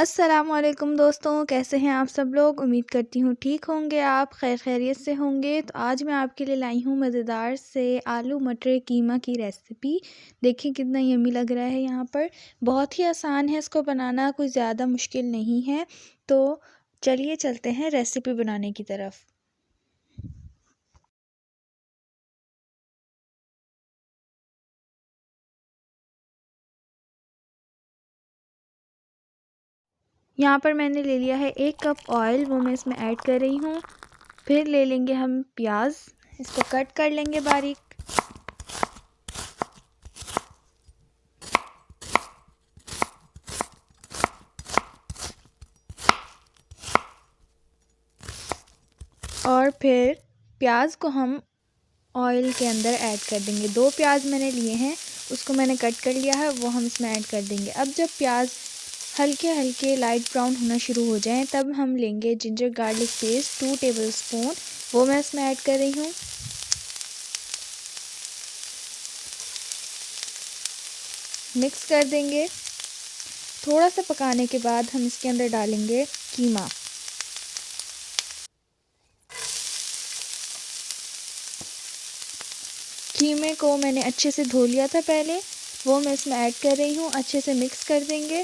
अस्सलामुअलैकुम दोस्तों, कैसे हैं आप सब लोग। उम्मीद करती हूँ ठीक होंगे, आप खैर खैरियत से होंगे। तो आज मैं आपके लिए लाई हूँ मज़ेदार से आलू मटर कीमा की रेसिपी। देखिए कितना यम्मी लग रहा है। यहाँ पर बहुत ही आसान है इसको बनाना, कोई ज़्यादा मुश्किल नहीं है। तो चलिए चलते हैं रेसिपी बनाने की तरफ। यहाँ पर मैंने ले लिया है 1 कप ऑयल, वो मैं इसमें ऐड कर रही हूँ। फिर ले लेंगे हम प्याज, इसको कट कर लेंगे बारीक। और फिर प्याज को हम ऑयल के अंदर ऐड कर देंगे। 2 प्याज मैंने लिए हैं, उसको मैंने कट कर लिया है, वो हम इसमें ऐड कर देंगे। अब जब प्याज हल्के हल्के लाइट ब्राउन होना शुरू हो जाएं, तब हम लेंगे जिंजर गार्लिक पेस्ट 2 टेबलस्पून, वो मैं इसमें ऐड कर रही हूँ। मिक्स कर देंगे। थोड़ा सा पकाने के बाद हम इसके अंदर डालेंगे कीमा। कीमे को मैंने अच्छे से धो लिया था पहले, वो मैं इसमें ऐड कर रही हूँ। अच्छे से मिक्स कर देंगे।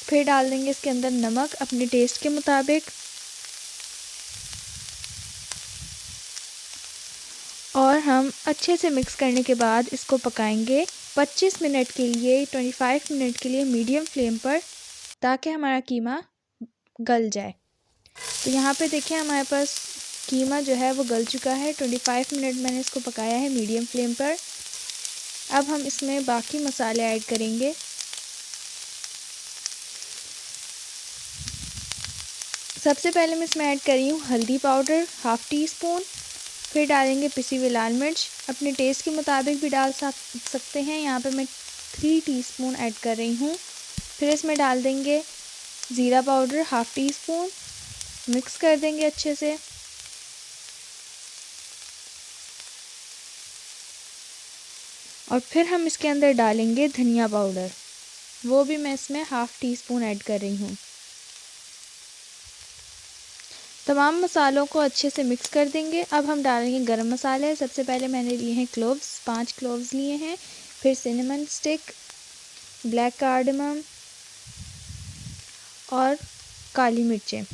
फिर डाल देंगे इसके अंदर नमक अपने टेस्ट के मुताबिक। और हम अच्छे से मिक्स करने के बाद इसको पकाएंगे 25 मिनट के लिए, 25 मिनट के लिए मीडियम फ्लेम पर, ताकि हमारा कीमा गल जाए। तो यहाँ पे देखिए हमारे पास कीमा जो है वो गल चुका है। 25 मिनट मैंने इसको पकाया है मीडियम फ्लेम पर। अब हम इसमें बाकी मसाले ऐड करेंगे। सबसे पहले मैं इसमें ऐड कर रही हूँ हल्दी पाउडर 1/2 टीस्पून। फिर डालेंगे पिसी हुई लाल मिर्च, अपने टेस्ट के मुताबिक भी डाल सकते हैं। यहाँ पे मैं 3 टीस्पून ऐड कर रही हूँ। फिर इसमें डाल देंगे ज़ीरा पाउडर 1/2 टीस्पून। मिक्स कर देंगे अच्छे से। और फिर हम इसके अंदर डालेंगे धनिया पाउडर, वो भी मैं इसमें 1/2 टीस्पून ऐड कर रही हूँ। तमाम मसालों को अच्छे से मिक्स कर देंगे। अब हम डालेंगे गरम मसाले। सबसे पहले मैंने लिए हैं क्लोव्स, 5 क्लोव्स लिए हैं। फिर सिनेमन स्टिक, ब्लैक कार्डमम और काली मिर्चें।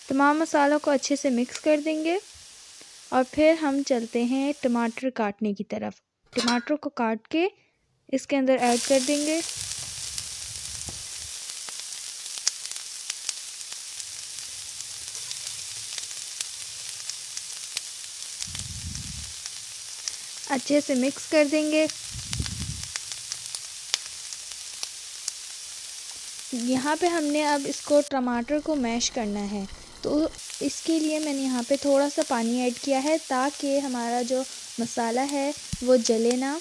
तमाम मसालों को अच्छे से मिक्स कर देंगे। और फिर हम चलते हैं टमाटर काटने की तरफ। टमाटर को काट के इसके अंदर ऐड कर देंगे। अच्छे से मिक्स कर देंगे। यहाँ पे हमने अब इसको टमाटर को मैश करना है, तो इसके लिए मैंने यहाँ पे थोड़ा सा पानी ऐड किया है, ताकि हमारा जो मसाला है वो जले ना।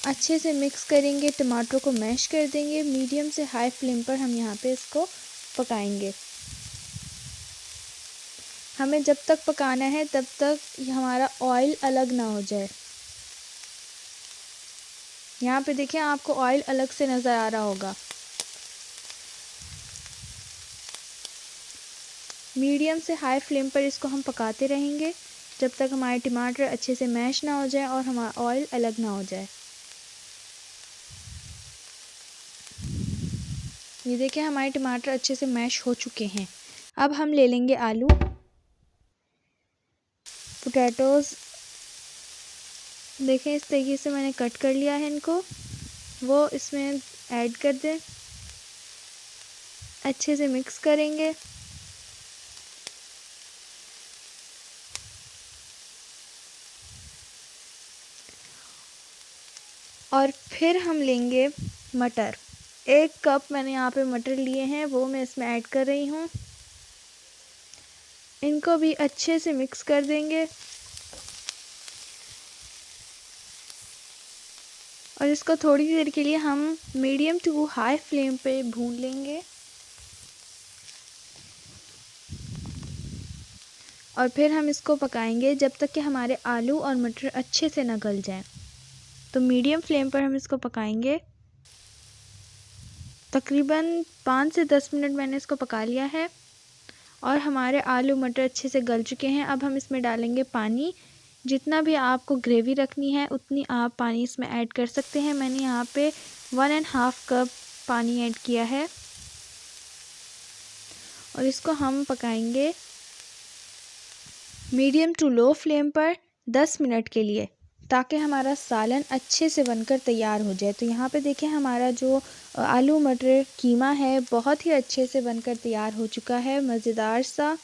अच्छे से मिक्स करेंगे, टमाटर को मैश कर देंगे। मीडियम से हाई फ्लेम पर हम यहाँ पे इसको पकाएंगे। हमें जब तक पकाना है तब तक हमारा ऑयल अलग ना हो जाए। यहाँ पे देखिए आपको ऑयल अलग से नज़र आ रहा होगा। मीडियम से हाई फ्लेम पर इसको हम पकाते रहेंगे जब तक हमारे टमाटर अच्छे से मैश ना हो जाए और हमारा ऑयल अलग ना हो जाए। ये देखिए हमारे टमाटर अच्छे से मैश हो चुके हैं। अब हम ले लेंगे आलू, पोटैटोज़। देखें इस तरीके से मैंने कट कर लिया है इनको, वो इसमें ऐड कर दें। अच्छे से मिक्स करेंगे। और फिर हम लेंगे मटर। 1 कप मैंने यहाँ पे मटर लिए हैं, वो मैं इसमें ऐड कर रही हूँ। इनको भी अच्छे से मिक्स कर देंगे और इसको थोड़ी देर के लिए हम मीडियम टू हाई फ्लेम पे भून लेंगे। और फिर हम इसको पकाएंगे जब तक कि हमारे आलू और मटर अच्छे से ना गल जाएं। तो मीडियम फ्लेम पर हम इसको पकाएंगे। तकरीबन 5 से 10 मिनट मैंने इसको पका लिया है और हमारे आलू मटर अच्छे से गल चुके हैं। अब हम इसमें डालेंगे पानी। जितना भी आपको ग्रेवी रखनी है उतनी आप पानी इसमें ऐड कर सकते हैं। मैंने यहाँ पे 1.5 कप पानी ऐड किया है और इसको हम पकाएंगे मीडियम टू लो फ्लेम पर 10 मिनट के लिए, ताकि हमारा सालन अच्छे से बनकर तैयार हो जाए। तो यहाँ पे देखें हमारा जो आलू मटर कीमा है बहुत ही अच्छे से बनकर तैयार हो चुका है। मज़ेदार सा,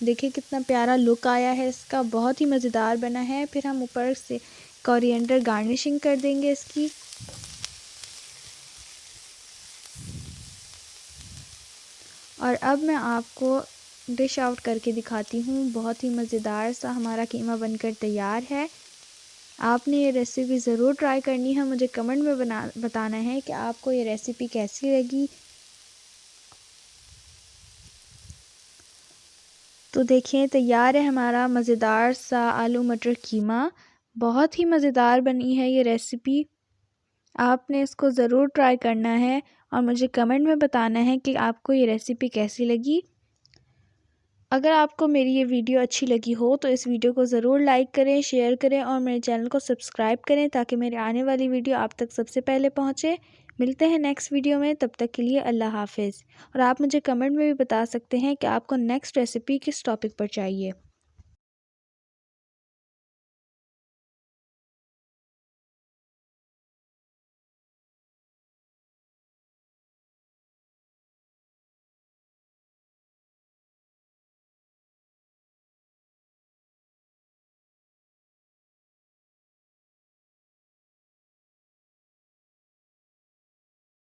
देखिए कितना प्यारा लुक आया है इसका, बहुत ही मज़ेदार बना है। फिर हम ऊपर से कोरिएंडर गार्निशिंग कर देंगे इसकी। और अब मैं आपको डिश आउट करके दिखाती हूँ। बहुत ही मज़ेदार सा हमारा कीमा बनकर तैयार है। आपने ये रेसिपी ज़रूर ट्राई करनी है। मुझे कमेंट में बताना है कि आपको ये रेसिपी कैसी लगी। तो देखिए तैयार है हमारा मज़ेदार सा आलू मटर कीमा। बहुत ही मज़ेदार बनी है ये रेसिपी। आपने इसको ज़रूर ट्राई करना है और मुझे कमेंट में बताना है कि आपको ये रेसिपी कैसी लगी। अगर आपको मेरी ये वीडियो अच्छी लगी हो तो इस वीडियो को ज़रूर लाइक करें, शेयर करें और मेरे चैनल को सब्सक्राइब करें, ताकि मेरे आने वाली वीडियो आप तक सबसे पहले पहुँचे। मिलते हैं नेक्स्ट वीडियो में, तब तक के लिए अल्लाह हाफ़िज़। और आप मुझे कमेंट में भी बता सकते हैं कि आपको नेक्स्ट रेसिपी किस टॉपिक पर चाहिए।